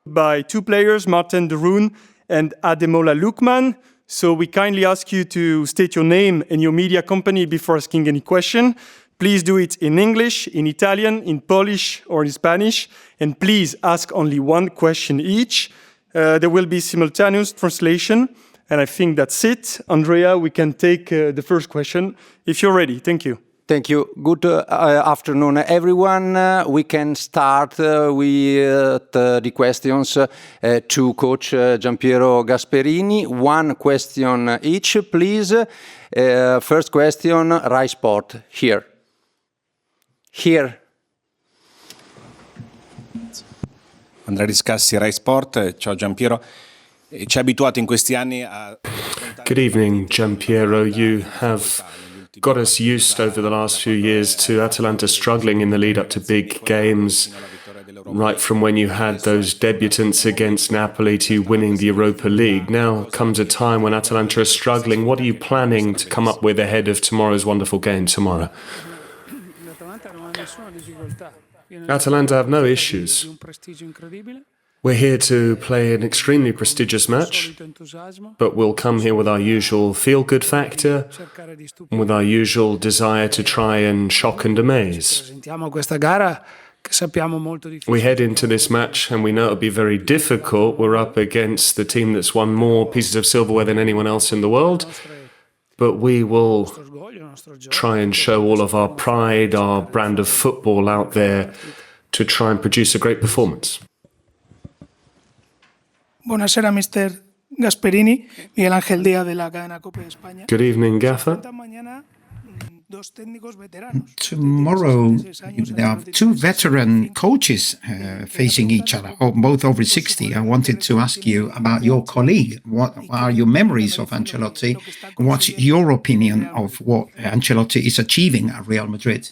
by two players, Marten Roon and Ademola Lookman. So we kindly ask you to state your name and your media company before asking any question. Please do it in English, in Italian, in Polish, or in Spanish. And please ask only one question each. There will be simultaneous translation. And I think that's it. Andrea, we can take the first question if you're ready. Thank you. Thank you. Good afternoon, everyone. We can start with the questions to Coach Gian Piero Gasperini. One question each, please. First question, Rai Sport. Here. Andrea Riscassi, Rai Sport. Ciao Gian Piero. Ci ha abituato in questi anni a... Good evening, Gian Piero. You have got us used over the last few years to Atalanta struggling in the lead up to big games, right from when you had those debutants against Napoli to winning the Europa League. Now comes a time when Atalanta are struggling. What are you planning to come up with ahead of tomorrow's wonderful game tomorrow? Atalanta have no issues. We're here to play an extremely prestigious match, but we'll come here with our usual feel-good factor, and with our usual desire to try and shock and amaze. We head into this match and we know it'll be very difficult. We're up against the team that's won more pieces of silverware than anyone else in the world, but we will try and show all of our pride, our brand of football out there to try and produce a great performance. Buonasera, Mr. Gasperini. Miguel Ángel Díaz de la cadena COPE de España. Good evening, Gaffer. Tomorrow, there are two veteran coaches facing each other, both over 60. I wanted to ask you about your colleague. What are your memories of Ancelotti? What's your opinion of what Ancelotti is achieving at Real Madrid?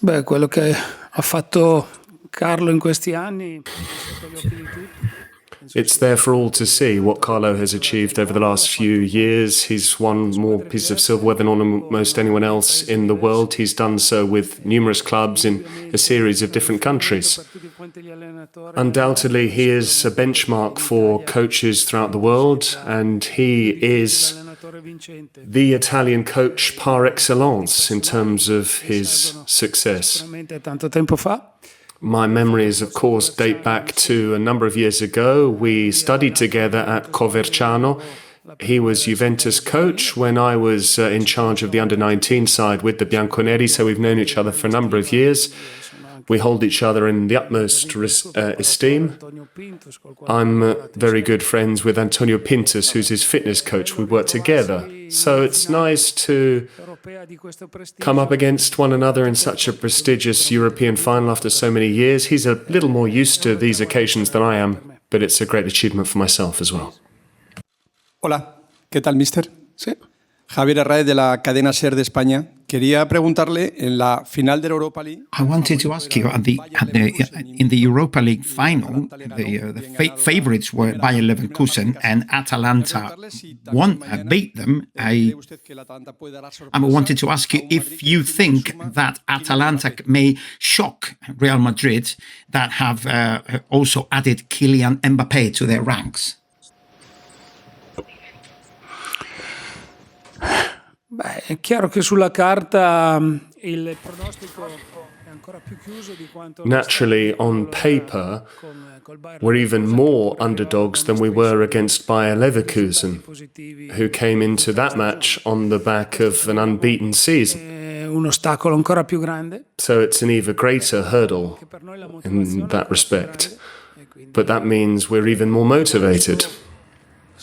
Beh, quello che ha fatto Carlo in questi anni. It's there for all to see what Carlo has achieved over the last few years. He's won more pieces of silverware than almost anyone else in the world. He's done so with numerous clubs in a series of different countries. Undoubtedly, he is a benchmark for coaches throughout the world, and he is the Italian coach par excellence in terms of his success. My memories, of course, date back to a number of years ago. We studied together at Coverciano. He was Juventus coach when I was in charge of the under-19 side with the Bianconeri, so we've known each other for a number of years. We hold each other in the utmost esteem. I'm very good friends with Antonio Pintus, who's his fitness coach. We work together. So it's nice to come up against one another in such a prestigious European final after so many years. He's a little more used to these occasions than I am, but it's a great achievement for myself as well. Hola, ¿qué tal, mister? Sí. Javier Arraez de la cadena SER de España. Quería preguntarle en la final de la Europa League. I wanted to ask you in the Europa League final, the favorites were Bayern Leverkusen and Atalanta beat them. I wanted to ask you if you think that Atalanta may shock Real Madrid that have also added Kylian Mbappe to their ranks. Beh, è chiaro che sulla carta il pronostico è ancora più chiuso di quanto. Naturally, on paper, we're even more underdogs than we were against Bayer Leverkusen, who came into that match on the back of an unbeaten season. Un ostacolo ancora più grande. So it's an even greater hurdle in that respect. But that means we're even more motivated.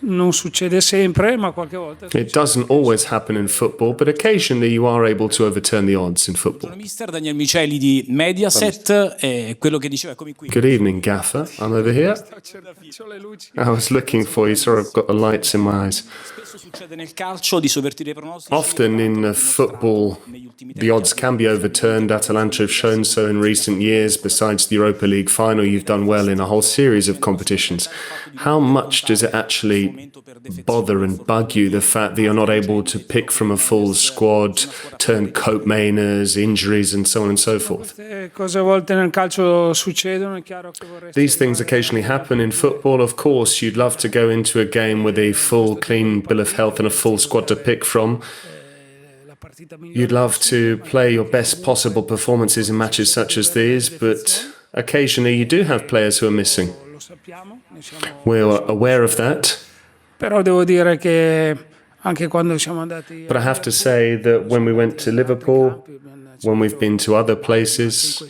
Non succede sempre, ma qualche volta. It doesn't always happen in football, but occasionally you are able to overturn the odds in football. Sono mister Daniel Miceli di Mediaset e quello che diceva eccomi qui. Good evening, Gaffer. I'm over here. I was looking for you, sorry, I've got the lights in my eyes. Often in football, the odds can be overturned. Atalanta have shown so in recent years. Besides the Europa League final, you've done well in a whole series of competitions. How much does it actually really bother and bug you, the fact that you're not able to pick from a full squad, turncoat mainers, injuries, and so on and so forth? These things occasionally happen in football. Of course, you'd love to go into a game with a full, clean bill of health and a full squad to pick from. You'd love to play your best possible performances in matches such as these, but occasionally you do have players who are missing. We're aware of that. But I have to say that when we went to Liverpool, when we've been to other places,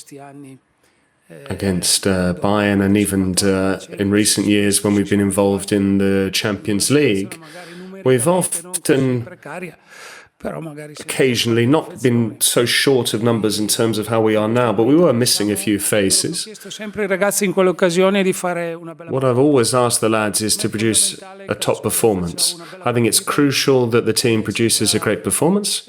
against Bayern, and even in recent years when we've been involved in the Champions League, we've often occasionally not been so short of numbers in terms of how we are now, but we were missing a few faces. What I've always asked the lads is to produce a top performance. I think it's crucial that the team produces a great performance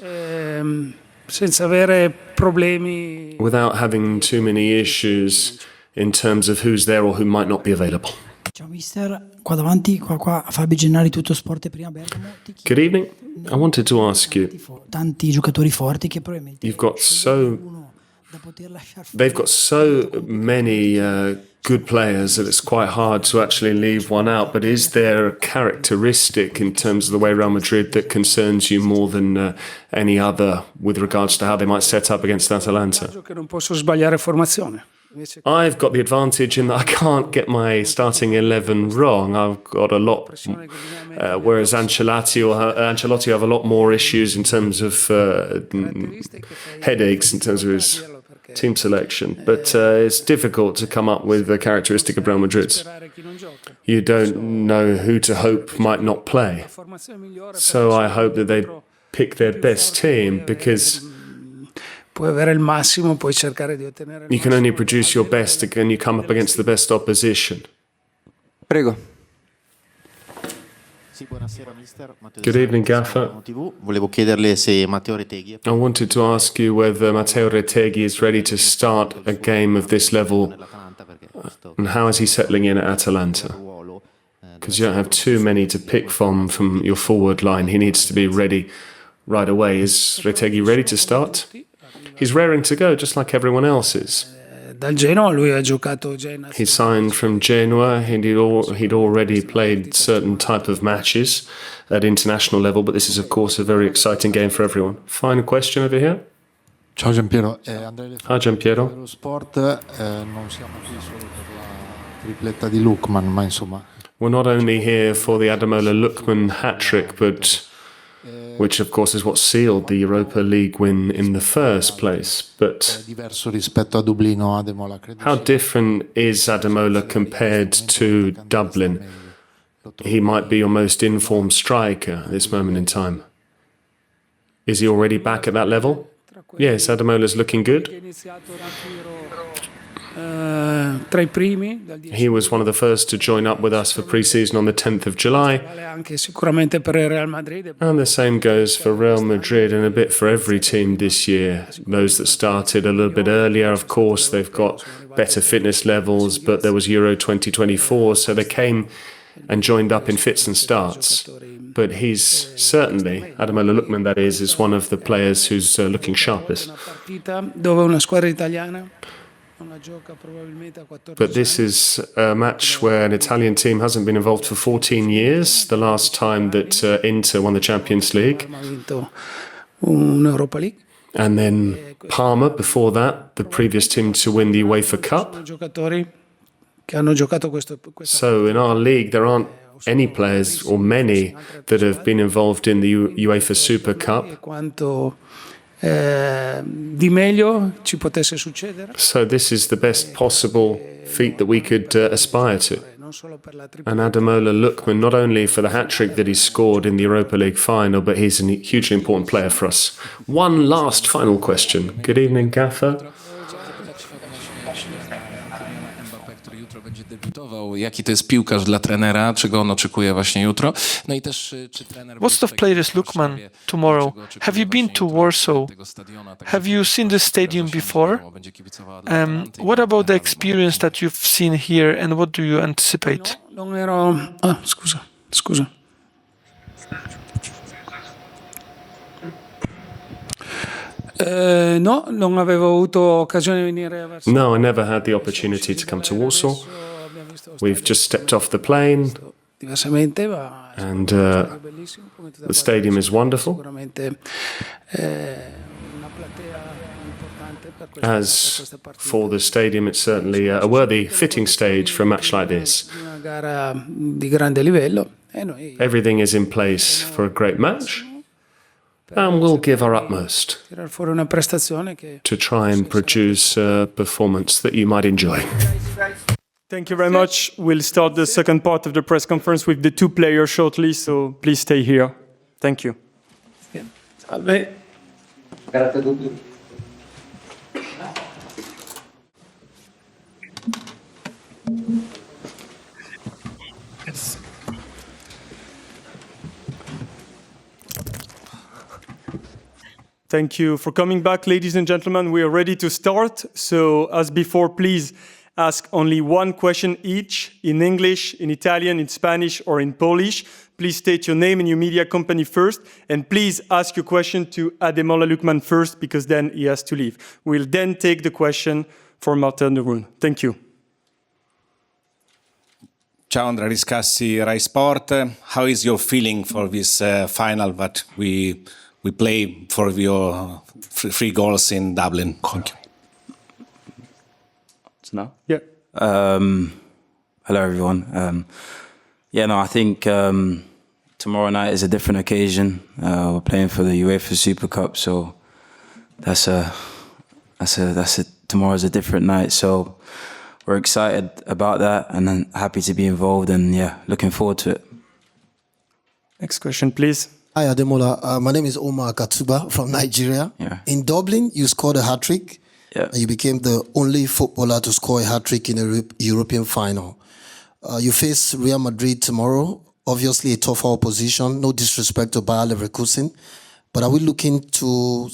without having too many issues in terms of who's there or who might not be available. Ciao mister, qua davanti, qua Fabio Gennari, Tutto Sport e prima Bergamo. Good evening. I wanted to ask you, Tanti giocatori forti che probabilmente they've got so many good players that it's quite hard to actually leave one out, but is there a characteristic in terms of the way Real Madrid that concerns you more than any other with regards to how they might set up against Atalanta? I've got the advantage in that I can't get my starting 11 wrong. I've got a lot, whereas Ancelotti have a lot more issues in terms of headaches in terms of his team selection. But it's difficult to come up with a characteristic of Real Madrid's. You don't know who to hope might not play. So I hope that they pick their best team, because you can only produce your best when you come up against the best opposition. Prego. Good evening, Gaffer. I wanted to ask you whether Mateo Retegui is ready to start a game of this level, and how is he settling in at Atalanta? Because you don't have too many to pick from your forward line. He needs to be ready right away. Is Retegui ready to start? He's raring to go, just like everyone else is. He signed from Genoa. He'd already played certain type of matches at international level, but this is, of course, a very exciting game for everyone. Final question over here. Ciao Gian Piero. Hi, Gian Piero. Sport non siamo qui solo per la tripletta di Lookman, ma insomma. We're not only here for the Ademola Lookman hat-trick, but which of course is what sealed the Europa League win in the first place. But how different is Ademola compared to Dublin? He might be your most informed striker at this moment in time. Is he already back at that level? Yes, Ademola's looking good. He was one of the first to join up with us for pre-season on the 10th of July. And the same goes for Real Madrid and a bit for every team this year. Those that started a little bit earlier, of course, they've got better fitness levels, but there was Euro 2024, so they came and joined up in fits and starts. But he's certainly, Ademola Lookman that is one of the players who's looking sharpest. But this is a match where an Italian team hasn't been involved for 14 years, the last time that Inter won the Champions League. And then Parma before that, the previous team to win the UEFA Cup. So in our league, there aren't any players or many that have been involved in the UEFA Super Cup. So this is the best possible feat that we could aspire to. And Ademola Lookman, not only for the hat-trick that he scored in the Europa League final, but he's a hugely important player for us. One last final question. Good evening, Gaffer. Jaki to jest piłkarz dla trenera, czego on oczekuje właśnie jutro. No i też czy trener What sort of player is Lookman tomorrow? Have you been to Warsaw? Have you seen the stadium before? What about the experience that you've seen here and what do you anticipate? Scusa. No, non avevo avuto occasione di venire a Varsavia. No, I never had the opportunity to come to Warsaw. We've just stepped off the plane, Diversamente, ma and the stadium is wonderful. sicuramente una platea importante per As for the stadium, it's certainly a worthy, fitting stage for a match like this. una gara di grande livello e noi Everything is in place for a great match, and we'll give our utmost tirar fuori una prestazione che to try and produce a performance that you might enjoy. Thank you very much. We'll start the second part of the press conference with the two players shortly, so please stay here. Thank you. Salve. Thank you for coming back, ladies and gentlemen. We are ready to start. So, as before, please ask only one question each, in English, in Italian, in Spanish, or in Polish. Please state your name and your media company first, and please ask your question to Ademola Lookman first, because then he has to leave. We'll then take the question for Marten and Roon. Thank you. Ciao, Andrea Riscassi, Rai Sport. How is your feeling for this final that we play for your three goals in Dublin? Thank you. Now? Yeah. Hello, everyone. I think tomorrow night is a different occasion. We're playing for the UEFA Super Cup, so tomorrow's a different night. So we're excited about that, and then happy to be involved, and looking forward to it. Next question, please. Hi, Ademola. My name is Omar Katsuba from Nigeria. Yeah. In Dublin, you scored a hat-trick. Yeah. You became the only footballer to score a hat-trick in a European final. You face Real Madrid tomorrow. Obviously a tougher opposition. No disrespect to Bayern Leverkusen. But are we looking to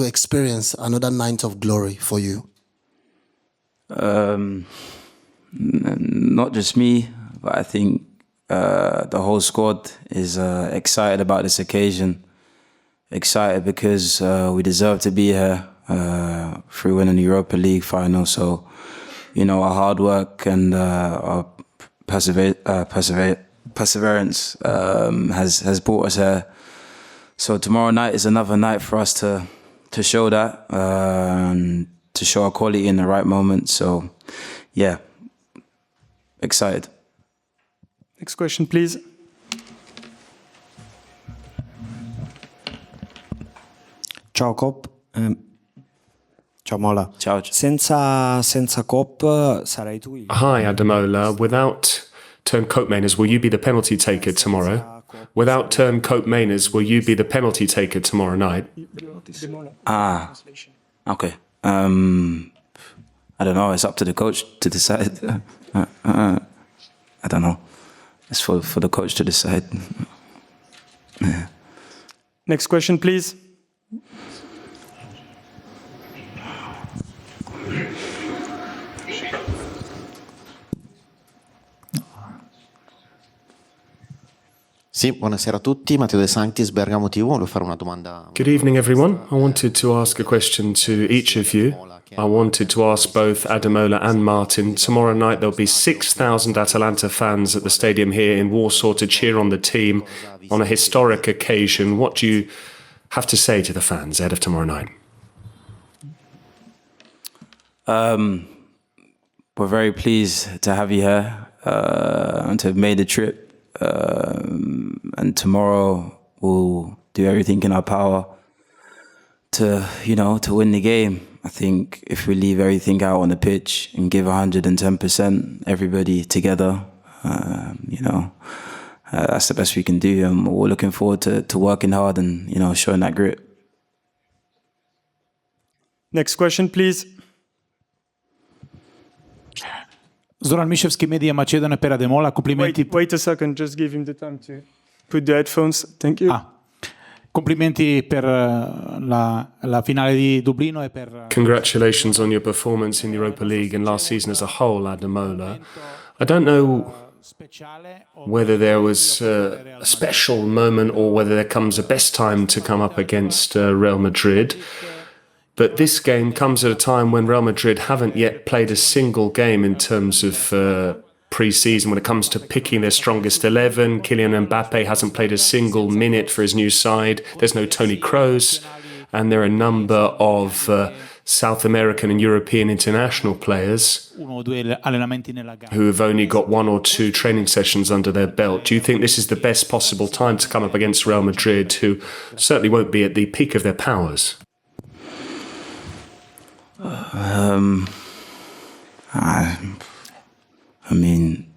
experience another night of glory for you? Not just me, but I think the whole squad is excited about this occasion. Excited because we deserve to be here through winning the Europa League final. So, our hard work and our perseverance has brought us here. So tomorrow night is another night for us to show that and to show our quality in the right moment. So, excited. Next question, please. Ciao Cop. Ciao Mola. Ciao. Senza Cop sarai tu. Hi, Ademola. Without Cope Mainers, will you be the penalty taker tomorrow? Without Cope Mainers, will you be the penalty taker tomorrow night? Okay. I don't know. It's up to the coach to decide. I don't know. It's for the coach to decide. Next question, please. Sì, buonasera a tutti. Matteo De Sanctis, Bergamo TV. Volevo fare una domanda. Good evening, everyone. I wanted to ask a question to each of you. I wanted to ask both Ademola and Marten. Tomorrow night there'll be 6,000 Atalanta fans at the stadium here in Warsaw to cheer on the team on a historic occasion. What do you have to say to the fans ahead of tomorrow night? We're very pleased to have you here and to have made the trip. And tomorrow we'll do everything in our power to win the game. I think if we leave everything out on the pitch and give 110%, everybody together, that's the best we can do. And we're looking forward to working hard and, showing that grit. Next question, please. Zoran Mishevski, Media Macedone per Ademola, complimenti. Wait a second, just give him the time to put the headphones. Thank you. Complimenti per la finale di Dublino e per... Congratulations on your performance in the Europa League and last season as a whole, Ademola. I don't know whether there was a special moment or whether there comes a best time to come up against Real Madrid. But this game comes at a time when Real Madrid haven't yet played a single game in terms of pre-season when it comes to picking their strongest 11. Kylian Mbappe hasn't played a single minute for his new side. There's no Toni Kroos. And there are a number of South American and European international players who have only got 1 or 2 training sessions under their belt. Do you think this is the best possible time to come up against Real Madrid, who certainly won't be at the peak of their powers? I mean,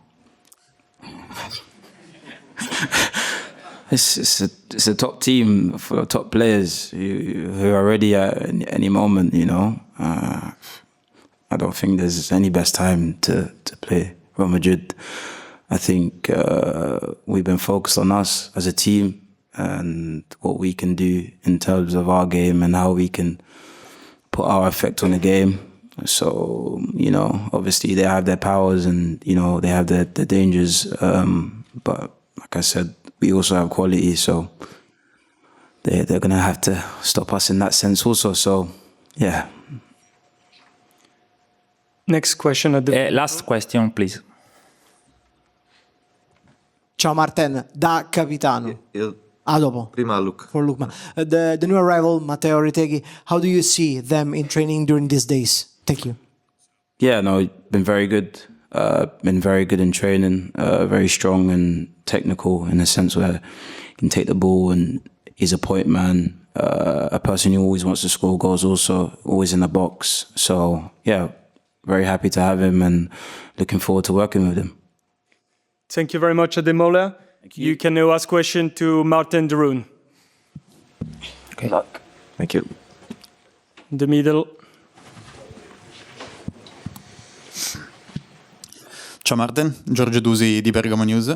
it's a top team full of top players who are ready at any moment, you know. I don't think there's any best time to play Real Madrid. I think we've been focused on us as a team and what we can do in terms of our game and how we can put our effect on the game. So, you know, obviously they have their powers and, you know, they have their dangers. But like I said, we also have quality, so they're going to have to stop us in that sense also. So, yeah. Next question. Last question, please. Ciao Marten, da capitano. Dopo. Prima Luke. For Lookman. The new arrival, Mateo Retegui, how do you see them in training during these days? Thank you. Yeah, no, been very good. Been very good in training, very strong and technical in a sense where he can take the ball and he's a point man, a person who always wants to score goals also, always in the box. So, yeah, very happy to have him and looking forward to working with him. Thank you very much, Ademola. You can now ask question to Marten de Roon. Okay. Thank you. In the middle. Ciao Marten, Giorgio Dusi di Bergamo News.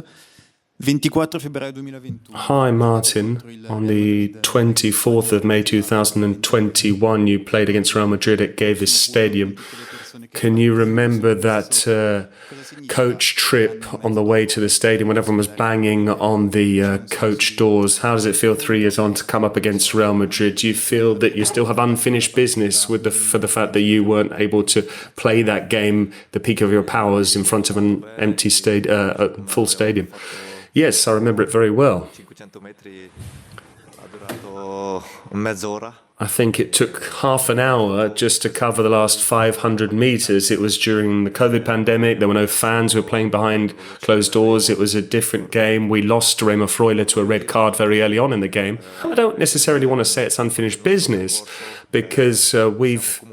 24 febbraio 2021. Hi Martin, on the 24th of May 2021 you played against Real Madrid at Gewiss Stadium. Can you remember that coach trip on the way to the stadium when everyone was banging on the coach doors? How does it feel 3 years on to come up against Real Madrid? Do you feel that you still have unfinished business with for the fact that you weren't able to play that game, the peak of your powers, in front of an empty full stadium? Yes, I remember it very well. I think it took half an hour just to cover the last 500 meters. It was during the COVID pandemic. There were no fans. We were playing behind closed doors. It was a different game. We lost Remo Freuler to a red card very early on in the game. I don't necessarily want to say it's unfinished business because we've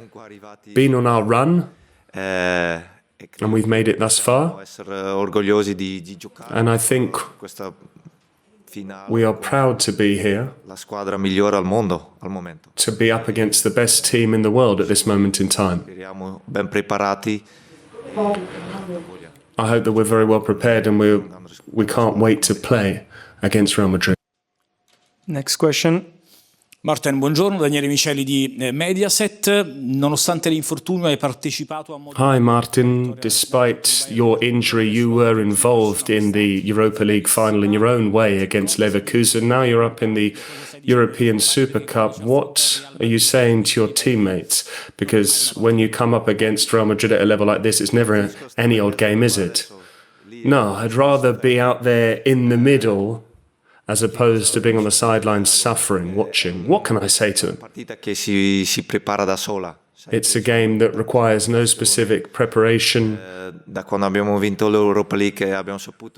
been on our run and we've made it thus far. And I think we are proud to be here, to be up against the best team in the world at this moment in time. I hope that we're very well prepared and we can't wait to play against Real Madrid. Next question. Marten, buongiorno, Daniele Miceli di Mediaset. Nonostante l'infortunio hai partecipato a Hi Martin, despite your injury you were involved in the Europa League final in your own way against Leverkusen. Now you're up in the European Super Cup. What are you saying to your teammates? Because when you come up against Real Madrid at a level like this, it's never any old game, is it? No, I'd rather be out there in the middle as opposed to being on the sidelines suffering, watching. What can I say to them? It's a game that requires no specific preparation.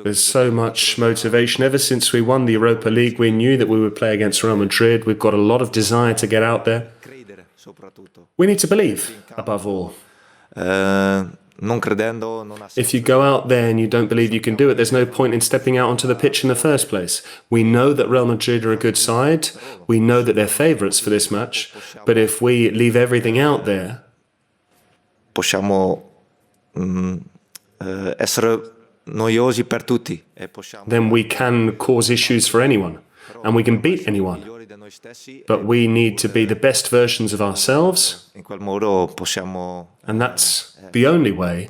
There's so much motivation. Ever since we won the Europa League, we knew that we would play against Real Madrid. We've got a lot of desire to get out there. We need to believe, above all. If you go out there and you don't believe you can do it, there's no point in stepping out onto the pitch in the first place. We know that Real Madrid are a good side. We know that they're favourites for this match. But if we leave everything out there, then we can cause issues for anyone. And we can beat anyone. But we need to be the best versions of ourselves. And that's the only way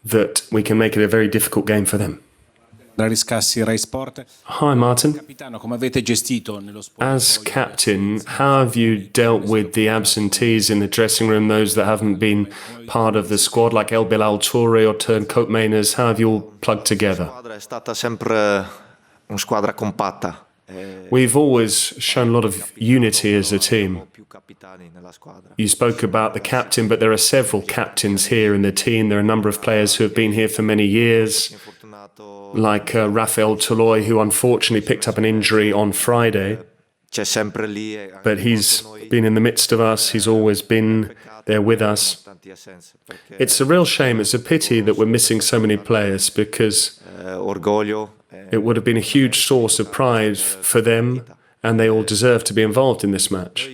that we can make it a very difficult game for them. Hi, Martin. As captain, how have you dealt with the absentees in the dressing room, those that haven't been part of the squad, like El Bilal Toure or turncoat Mainers? How have you all plugged together? We've always shown a lot of unity as a team. You spoke about the captain, but there are several captains here in the team. There are a number of players who have been here for many years, like Rafael Toloi, who unfortunately picked up an injury on Friday. But he's been in the midst of us. He's always been there with us. It's a real shame. It's a pity that we're missing so many players, because it would have been a huge source of pride for them, and they all deserve to be involved in this match.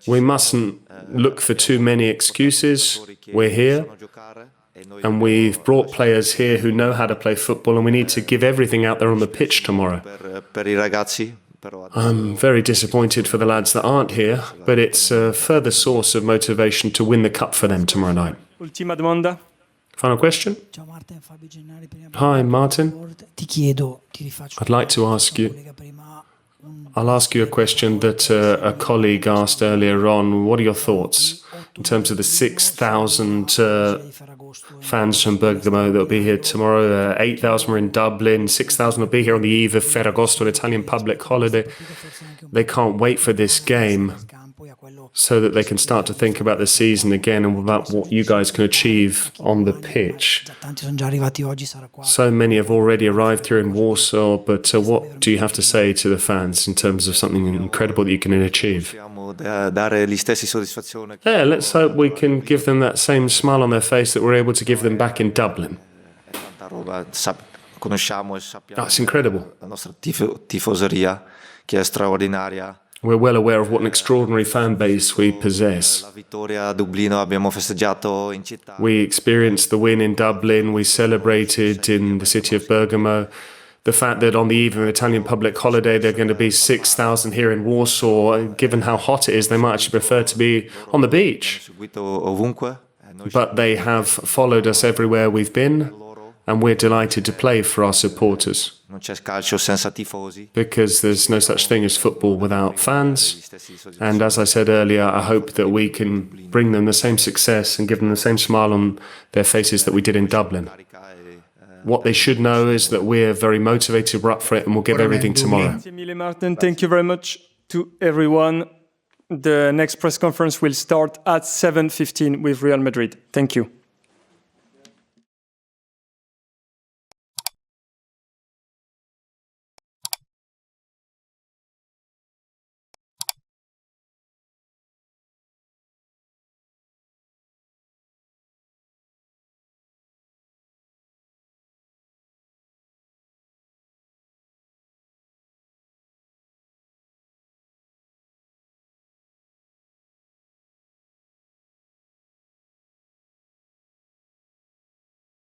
We mustn't look for too many excuses. We're here, and we've brought players here who know how to play football, and we need to give everything out there on the pitch tomorrow. I'm very disappointed for the lads that aren't here, but it's a further source of motivation to win the cup for them tomorrow night. Ultima domanda. Final question. Hi, Martin. I'd like to ask you, I'll ask you a question that a colleague asked earlier on. What are your thoughts in terms of the 6,000 fans from Bergamo that will be here tomorrow? 8,000 were in Dublin, 6,000 will be here on the eve of Ferragosto, an Italian public holiday. They can't wait for this game so that they can start to think about the season again and about what you guys can achieve on the pitch. So many have already arrived here in Warsaw, but what do you have to say to the fans in terms of something incredible that you can achieve? Yeah, let's hope we can give them that same smile on their face that we're able to give them back in Dublin. That's incredible. We're well aware of what an extraordinary fan base we possess. We experienced the win in Dublin, we celebrated in the city of Bergamo. The fact that on the eve of an Italian public holiday there are going to be 6,000 here in Warsaw, given how hot it is, they might actually prefer to be on the beach. But they have followed us everywhere we've been, and we're delighted to play for our supporters. Because there's no such thing as football without fans. And as I said earlier, I hope that we can bring them the same success and give them the same smile on their faces that we did in Dublin. What they should know is that we're very motivated, we're up for it, and we'll give everything tomorrow. Martin, thank you very much to everyone. The next press conference will start at 7:15 with Real Madrid. Thank you.